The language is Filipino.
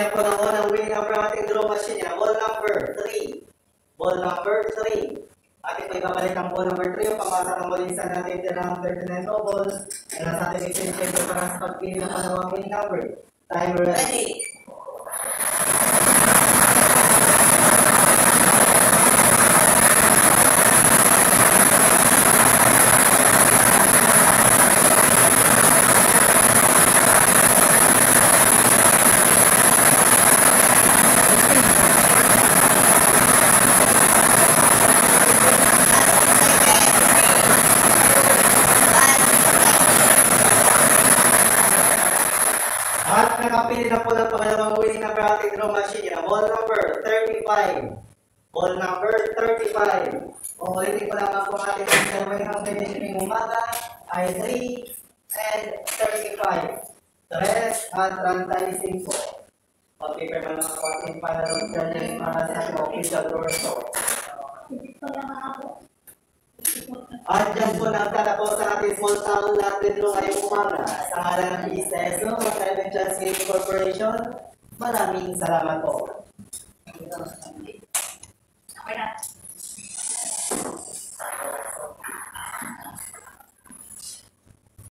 na po ng unang winning number ng ating draw machine niya. Ball number 3. Ball number 3. Ating may babalikan po number 3. Yung pamasa ng balisan natin din ng 39 balls. Ay nasa ating extension para sa pagpili ng panawang winning number. Timer ready. At nakapili na po ng pangalawang winning number ating draw machine niya. Ball number 35. Ball number 35. Ulitin ko lamang po ating survey ng finish ng umaga ay 3 and 35. 3 at 35. Pag-prepare mo ng ating final journey para sa ating official torso. At dyan po nagtatapos ang ating small town natin draw ngayong umaga. Sa ngalan ng PSS, Private Chance Game Corporation, maraming salamat po. Okay na.